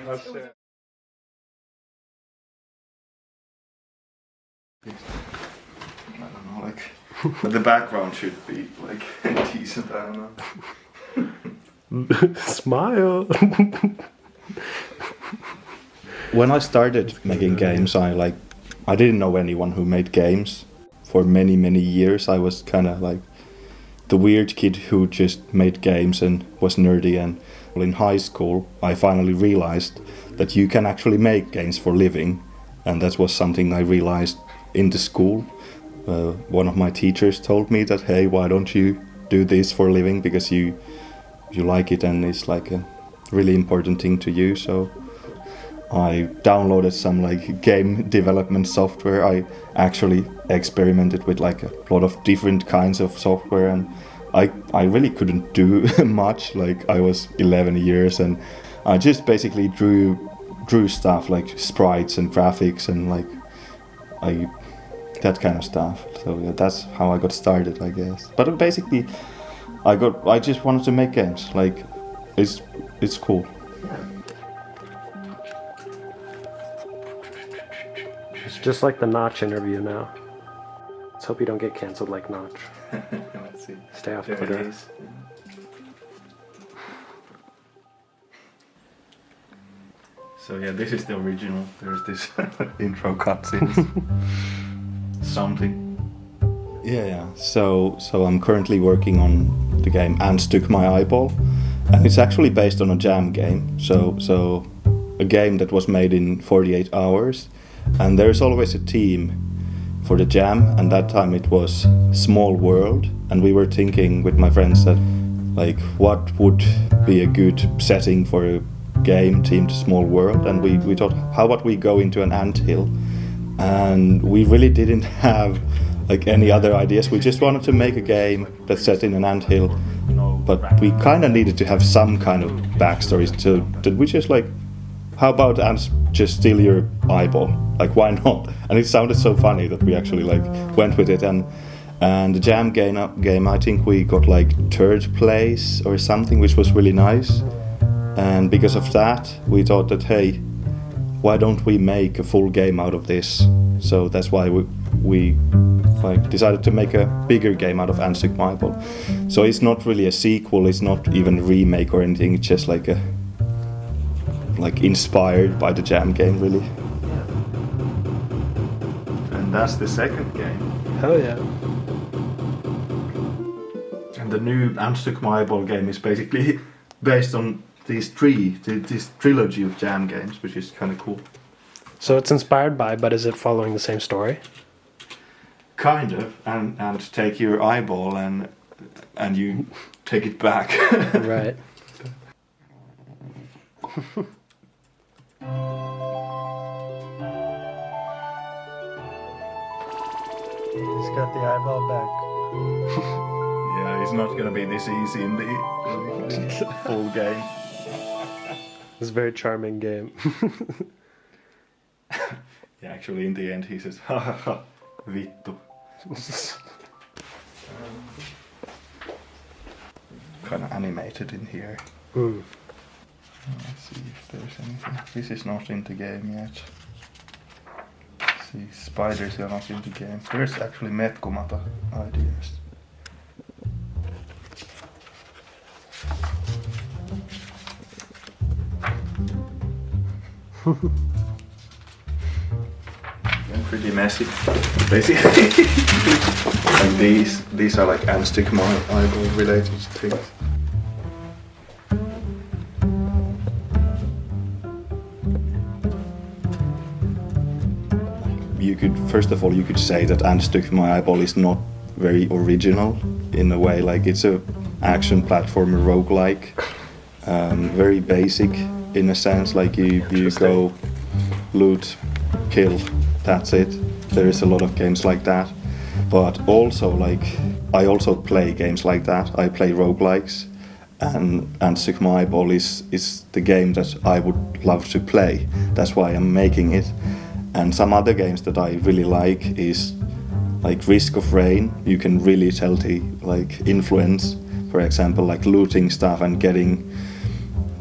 I don't know, like, but the background should be like decent. I don't know. Smile. When I started making games, I didn't know anyone who made games. For many years, I was kind of like the weird kid who just made games and was nerdy. And in high school, I finally realized that you can actually make games for a living, and that was something I realized in the school. One of my teachers told me that, hey, why don't you do this for a living, because you like it and it's like a really important thing to you. So I downloaded some like game development software. I actually experimented with like a lot of different kinds of software, and I really couldn't do much. Like, I was 11 years and I just basically drew stuff like sprites and graphics and like that kind of stuff. So yeah, that's how I got started, I guess. But basically I just wanted to make games. Like, it's cool. It's just like the Notch interview now. Let's hope you don't get canceled like Notch. Let's see. Stay off There Twitter. it is. So yeah, this is the original. There's this intro cutscenes. Something. Yeah. So I'm currently working on the game And Stuck My Eyeball, and it's actually based on a jam game. So a game that was made in 48 hours, and there's always a team for the jam, and that time it was Small World, and we were thinking with my friends that like what would be a good setting for a game themed Small World, and we thought, how about we go into an anthill? And we really didn't have like any other ideas. We just wanted to make a game that's set in an anthill, but we kind of needed to have some kind of backstory. So that we just like, how about ants just steal your eyeball? Like, why not? And it sounded so funny that we actually like went with it. And the jam game, I think we got like 3rd place or something, which was really nice. And because of that, we thought that, hey, why don't we make a full game out of this? So that's why we like decided to make a bigger game out of And Stuck My Eyeball. So it's not really a sequel, it's not even a remake or anything, it's just like inspired by the jam game, really. And that's the second game. Hell yeah. And the new And Stuck My Eyeball game is basically based on this trilogy of jam games, which is kind of cool. So it's inspired by, but is it following the same story? Kind of, and take your eyeball and you take it back. Right. He's got the eyeball back. Yeah, it's not gonna be this easy in the full game. It's a very charming game. Yeah, actually in the end he says, ha ha ha, vittu. Kind of animated in here. Let's see if there's anything. This is not in the game yet. Let's see, spiders are not in the game. There's actually metkomata ideas. And pretty messy, basically. And these are like And Stuck My Eyeball related things. First of all, you could say that And Stuck My Eyeball is not very original in a way. Like, it's a action platformer roguelike, very basic in a sense. Like you go loot, kill, that's it. There is a lot of games like that, but also like I also play games like that. I play roguelikes, and Stuck My Eyeball is the game that I would love to play. That's why I'm making it. And some other games that I really like is like Risk of Rain. You can really tell the like influence, for example, like looting stuff and getting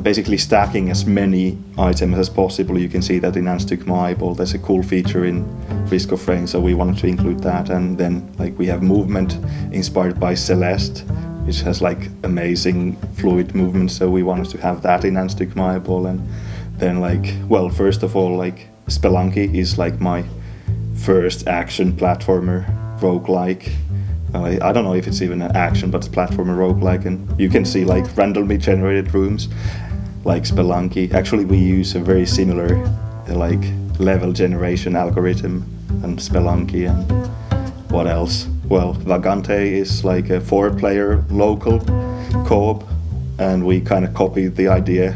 basically stacking as many items as possible. You can see that in Anstykma Eyeball. There's a cool feature in Risk of Rain, so we wanted to include that. And then like we have movement inspired by Celeste, which has like amazing fluid movement, so we wanted to have that in Anstykma Eyeball. And then like, well, first of all, like Spelunky is like my first action platformer roguelike. I don't know if it's even an action, but it's platformer roguelike, and you can see like randomly generated rooms like Spelunky. Actually, we use a very similar like level generation algorithm and Spelunky. And what else? Well, Vagante is like a 4-player local co-op, and we kind of copied the idea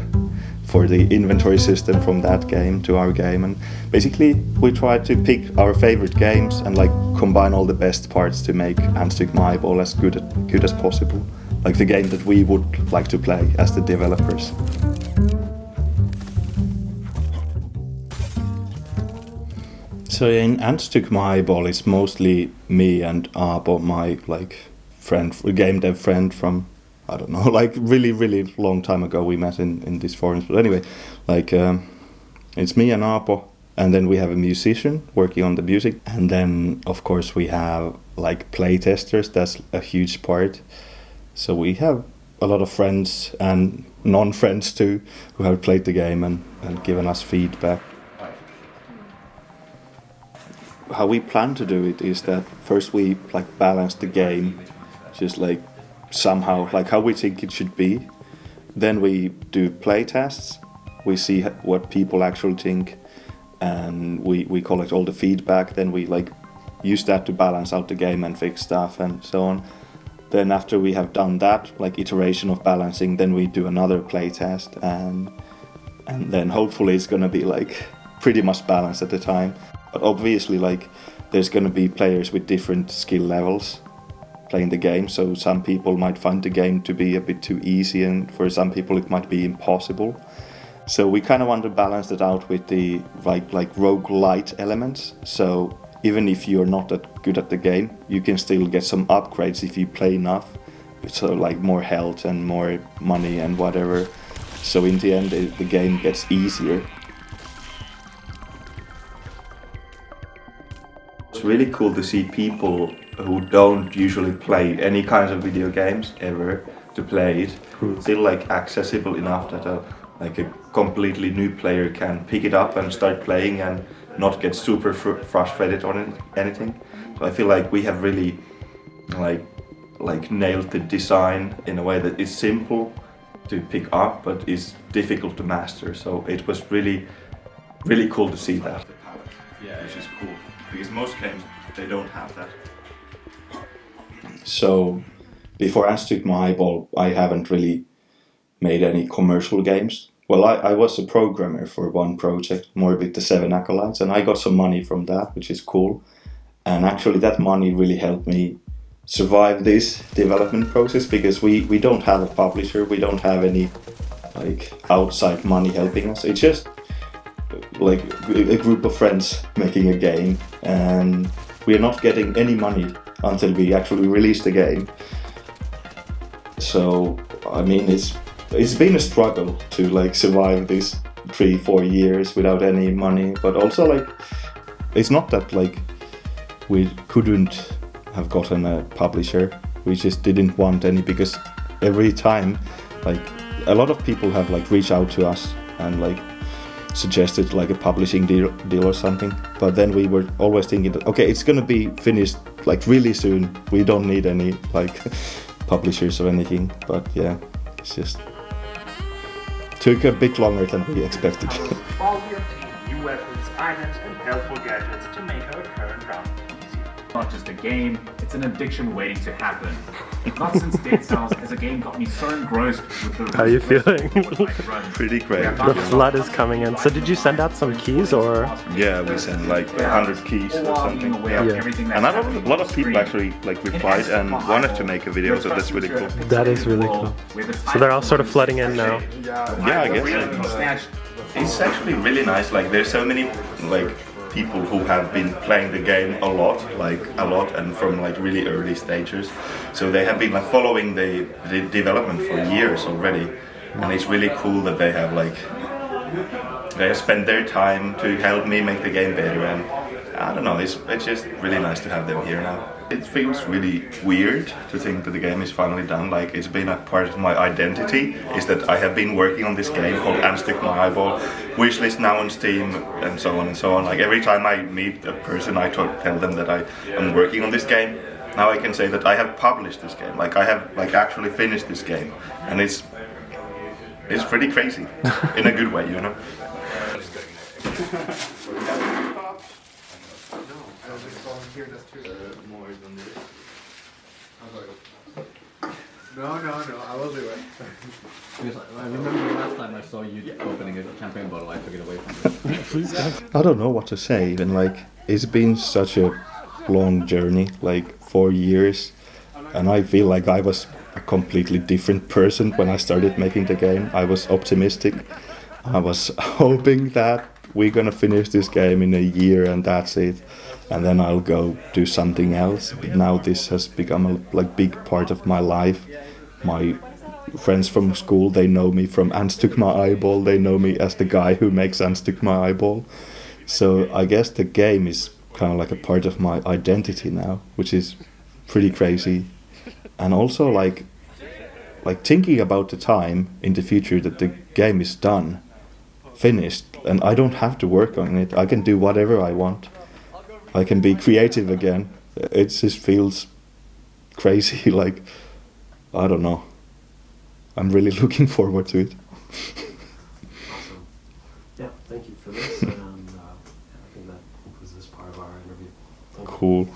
for the inventory system from that game to our game. And basically we tried to pick our favorite games and like combine all the best parts to make Anstykma Eyeball as good as possible, like the game that we would like to play as the developers. So in Anstykma Eyeball it's mostly me and Abo, my like friend, game dev friend from, I don't know, like really long time ago we met in these forums. But anyway, like it's me and Apo, and then we have a musician working on the music, and then of course we have like playtesters. That's a huge part. So we have a lot of friends and non-friends too who have played the game and given us feedback. How we plan to do it is that first we like balance the game, just like somehow like how we think it should be. Then we do play tests, we see what people actually think, and we collect all the feedback. Then we like use that to balance out the game and fix stuff and so on. Then after we have done that like iteration of balancing, then we do another play test, and then hopefully it's gonna be like pretty much balanced at the time. But obviously like there's gonna be players with different skill levels playing the game, so some people might find the game to be a bit too easy, and for some people it might be impossible. So we kind of want to balance that out with the like roguelite elements. So even if you're not that good at the game, you can still get some upgrades if you play enough. So like more health and more money and whatever. So in the end the game gets easier. It's really cool to see people who don't usually play any kinds of video games ever to play it. Still like accessible enough that like a completely new player can pick it up and start playing and not get super frustrated on anything. So I feel like we have really like nailed the design in a way that is simple to pick up but is difficult to master. So it was really cool to see that. Yeah, which is cool because most games they don't have that. So before Anstykma Eyeball I haven't really made any commercial games. Well, I was a programmer for one project, more with the 7 Acolytes, and I got some money from that, which is cool. And actually that money really helped me survive this development process, because we don't have a publisher, we don't have any like outside money helping us. It's just like a group of friends making a game, and we are not getting any money until we actually release the game. So I mean it's been a struggle to like survive these 3-4 years without any money, but also like it's not that like we couldn't have gotten a publisher, we just didn't want any, because every time like a lot of people have like reached out to us and like suggested like a publishing deal or something, but then we were always thinking that okay, it's gonna be finished like really soon, we don't need any like publishers or anything. But yeah, it's just took a bit longer than we expected. While we obtain new weapons, items, and helpful gadgets to make our current round easier. Not just a game, it's an addiction waiting to happen. Not since Dead Cells has a game got me so engrossed with the... How are you feeling? Pretty great. The flood is coming in. So did you send out some keys or? Yeah, we sent like 100 keys or something. Yeah. Yeah. And a lot of people actually like replied and wanted to make a video, so that's really cool. That is really cool. So they're all sort of flooding in now. Yeah, I guess so. It's actually really nice. Like there's so many like people who have been playing the game a lot, and from like really early stages. So they have been like following the development for years already. and it's really cool that they have spent their time to help me make the game better, and I don't know, it's just really nice to have them here now. It feels really weird to think that the game is finally done. Like, it's been a part of my identity, is that I have been working on this game called Unstick My Eyeball, wishlist now on Steam, and so on and so on. Like, every time I meet a person, I tell them that I am working on this game. Now I can say that I have published this game. Like, I have actually finished this game, and it's pretty crazy in a good way, you know. No, I will do it. Because I remember the last time I saw you opening a champagne bottle, I took it away from you. I don't know what to say. Even it's been such a long journey, 4 years, and I feel like I was a completely different person when I started making the game. I was optimistic. I was hoping that we're gonna finish this game in a year and that's it, and then I'll go do something else. But now this has become a big part of my life. My friends from school, they know me from Unstick My Eyeball. They know me as the guy who makes Unstick My Eyeball. So I guess the game is kind of like a part of my identity now, which is pretty crazy. And also like thinking about the time in the future that the game is done, finished, and I don't have to work on it. I can do whatever I want. I can be creative again. It just feels crazy. I don't know. I'm really looking forward to it. Awesome. Yeah, thank you for this, and I think that concludes this part of our interview. Thank you. Cool.